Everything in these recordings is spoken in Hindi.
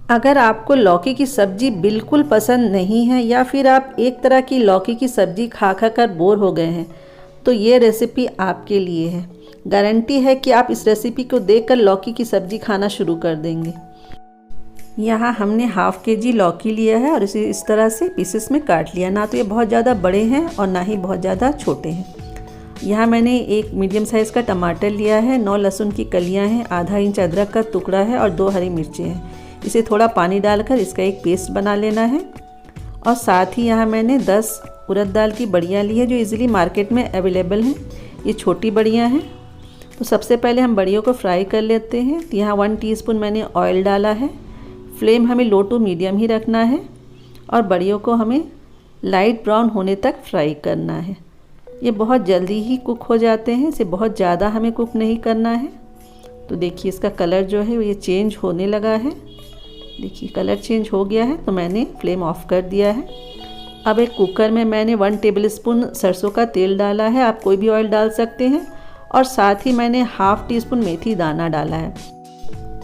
अगर आपको लौकी की सब्ज़ी बिल्कुल पसंद नहीं है या फिर आप एक तरह की लौकी की सब्ज़ी खा खा कर बोर हो गए हैं तो ये रेसिपी आपके लिए है। गारंटी है कि आप इस रेसिपी को देखकर लौकी की सब्ज़ी खाना शुरू कर देंगे। यहाँ हमने हाफ़ केजी लौकी लिया है और इसे इस तरह से पीसेस में काट लिया। ना तो ये बहुत ज़्यादा बड़े हैं और ना ही बहुत ज़्यादा छोटे हैं। यहाँ मैंने एक मीडियम साइज़ का टमाटर लिया है, 9 लहसुन की कलियाँ हैं, आधा इंच अदरक का टुकड़ा है और 2 हरी मिर्चें हैं। इसे थोड़ा पानी डालकर इसका एक पेस्ट बना लेना है। और साथ ही यहाँ मैंने 10 उड़द दाल की बड़ियाँ ली है जो इजीली मार्केट में अवेलेबल हैं। ये छोटी बड़ियाँ हैं। तो सबसे पहले हम बड़ियों को फ्राई कर लेते हैं। तो यहाँ 1 टीस्पून मैंने ऑयल डाला है। फ्लेम हमें लो टू मीडियम ही रखना है और बड़ियों को हमें लाइट ब्राउन होने तक फ्राई करना है। ये बहुत जल्दी ही कुक हो जाते हैं, इसे बहुत ज़्यादा हमें कुक नहीं करना है। तो देखिए इसका कलर जो है ये चेंज होने लगा है। देखिए कलर चेंज हो गया है तो मैंने फ्लेम ऑफ कर दिया है। अब एक कुकर में मैंने 1 टेबलस्पून सरसों का तेल डाला है, आप कोई भी ऑयल डाल सकते हैं। और साथ ही मैंने हाफ़ टी-स्पून मेथी दाना डाला है।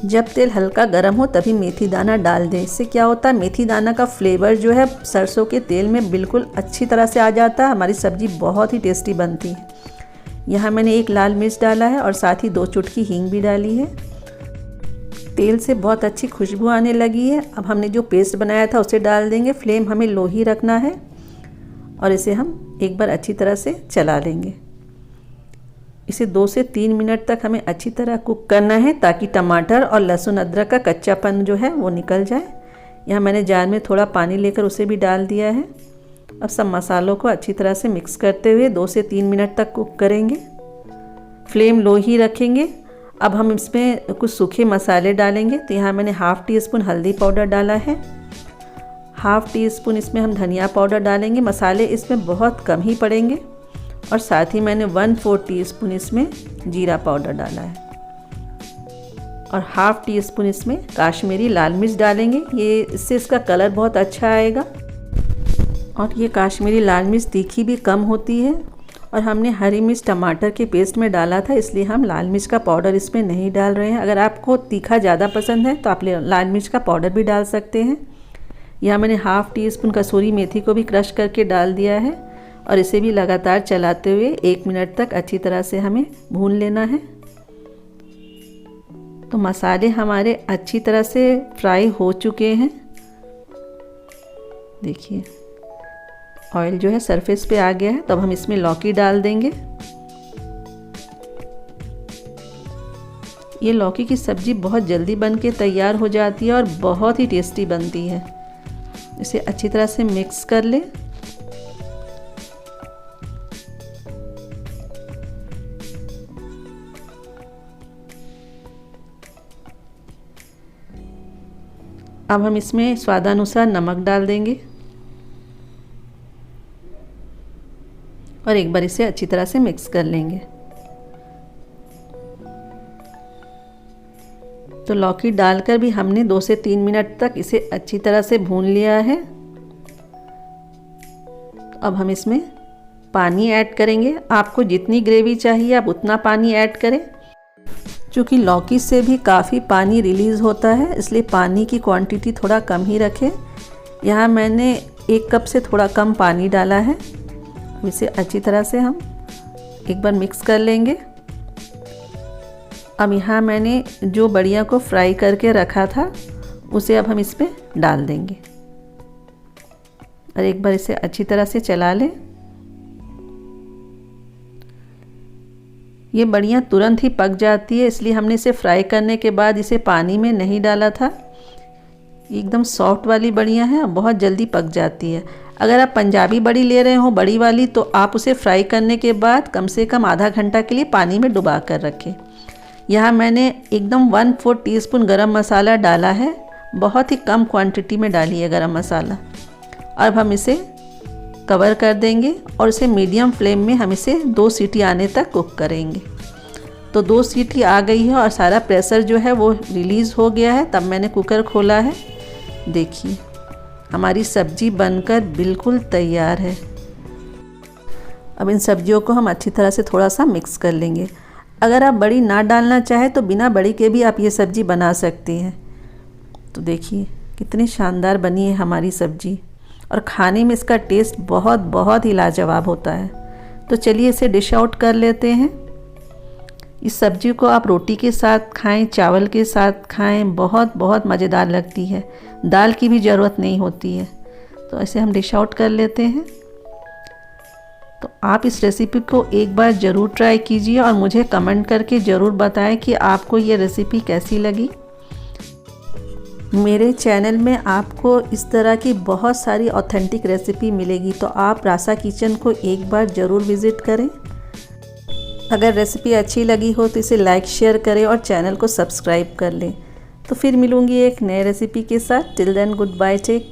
जब तेल हल्का गर्म हो तभी मेथी दाना डाल दें। इससे क्या होता है, मेथी दाना का फ्लेवर जो है सरसों के तेल में बिल्कुल अच्छी तरह से आ जाता है। हमारी सब्ज़ी बहुत ही टेस्टी बनती है। यहाँ मैंने 1 लाल मिर्च डाला है और साथ ही 2 चुटकी हींग भी डाली है। तेल से बहुत अच्छी खुशबू आने लगी है। अब हमने जो पेस्ट बनाया था उसे डाल देंगे। फ्लेम हमें लो ही रखना है और इसे हम एक बार अच्छी तरह से चला लेंगे। इसे 2 से 3 मिनट तक हमें अच्छी तरह कुक करना है ताकि टमाटर और लहसुन अदरक का कच्चापन जो है वो निकल जाए। यहाँ मैंने जार में थोड़ा पानी लेकर उसे भी डाल दिया है। अब सब मसालों को अच्छी तरह से मिक्स करते हुए 2 से 3 मिनट तक कुक करेंगे। फ्लेम लो ही रखेंगे। अब हम इसमें कुछ सूखे मसाले डालेंगे। तो यहाँ मैंने हाफ़ टी-स्पून हल्दी पाउडर डाला है, हाफ़ टी-स्पून इसमें हम धनिया पाउडर डालेंगे। मसाले इसमें बहुत कम ही पड़ेंगे। और साथ ही मैंने 1/4 टीस्पून इसमें जीरा पाउडर डाला है और हाफ़ टी-स्पून इसमें काश्मीरी लाल मिर्च डालेंगे। ये इससे इसका कलर बहुत अच्छा आएगा। और ये काश्मीरी लाल मिर्च तीखी भी कम होती है। और हमने हरी मिर्च टमाटर के पेस्ट में डाला था, इसलिए हम लाल मिर्च का पाउडर इसमें नहीं डाल रहे हैं। अगर आपको तीखा ज़्यादा पसंद है तो आप लाल मिर्च का पाउडर भी डाल सकते हैं। यहाँ मैंने हाफ़ टी-स्पून कसूरी मेथी को भी क्रश करके डाल दिया है और इसे भी लगातार चलाते हुए 1 मिनट तक अच्छी तरह से हमें भून लेना है। तो मसाले हमारे अच्छी तरह से फ्राई हो चुके हैं। देखिए ऑयल जो है सरफेस पे आ गया है। तब हम इसमें लौकी डाल देंगे। ये लौकी की सब्ज़ी बहुत जल्दी बन के तैयार हो जाती है और बहुत ही टेस्टी बनती है। इसे अच्छी तरह से मिक्स कर लें। अब हम इसमें स्वादानुसार नमक डाल देंगे और एक बार इसे अच्छी तरह से मिक्स कर लेंगे। तो लौकी डालकर भी हमने 2 से 3 मिनट तक इसे अच्छी तरह से भून लिया है। अब हम इसमें पानी ऐड करेंगे। आपको जितनी ग्रेवी चाहिए आप उतना पानी ऐड करें। क्योंकि लौकी से भी काफ़ी पानी रिलीज़ होता है, इसलिए पानी की क्वांटिटी थोड़ा कम ही रखें। यहाँ मैंने 1 कप से थोड़ा कम पानी डाला है। इसे अच्छी तरह से हम एक बार मिक्स कर लेंगे। अब यहाँ मैंने जो बड़ियाँ को फ्राई करके रखा था उसे अब हम इसमें डाल देंगे और एक बार इसे अच्छी तरह से चला लें। ये बड़ियाँ तुरंत ही पक जाती है, इसलिए हमने इसे फ्राई करने के बाद इसे पानी में नहीं डाला था। एकदम सॉफ्ट वाली बड़ियाँ हैं और बहुत जल्दी पक जाती है। अगर आप पंजाबी बड़ी ले रहे हो बड़ी वाली तो आप उसे फ्राई करने के बाद कम से कम आधा घंटा के लिए पानी में डुबा कर रखें। यहाँ मैंने एकदम 1/4 टीस्पून गरम मसाला डाला है। बहुत ही कम क्वांटिटी में डाली है गरम मसाला। अब हम इसे कवर कर देंगे और इसे मीडियम फ्लेम में हम इसे 2 सीटी आने तक कुक करेंगे। तो 2 सीटी आ गई है और सारा प्रेशर जो है वो रिलीज़ हो गया है। तब मैंने कुकर खोला है। देखिए हमारी सब्ज़ी बनकर बिल्कुल तैयार है। अब इन सब्जियों को हम अच्छी तरह से थोड़ा सा मिक्स कर लेंगे। अगर आप बड़ी ना डालना चाहें तो बिना बड़ी के भी आप ये सब्ज़ी बना सकती हैं। तो देखिए कितनी शानदार बनी है हमारी सब्जी, और खाने में इसका टेस्ट बहुत बहुत ही लाजवाब होता है। तो चलिए इसे डिश आउट कर लेते हैं। इस सब्जी को आप रोटी के साथ खाएं, चावल के साथ खाएं, बहुत बहुत मज़ेदार लगती है। दाल की भी ज़रूरत नहीं होती है। तो ऐसे हम डिश आउट कर लेते हैं। तो आप इस रेसिपी को एक बार ज़रूर ट्राई कीजिए और मुझे कमेंट करके ज़रूर बताएं कि आपको ये रेसिपी कैसी लगी। मेरे चैनल में आपको इस तरह की बहुत सारी ऑथेंटिक रेसिपी मिलेगी, तो आप रासा किचन को एक बार ज़रूर विज़िट करें। अगर रेसिपी अच्छी लगी हो तो इसे लाइक शेयर करें और चैनल को सब्सक्राइब कर लें। तो फिर मिलूँगी एक नए रेसिपी के साथ। Till then goodbye, take care.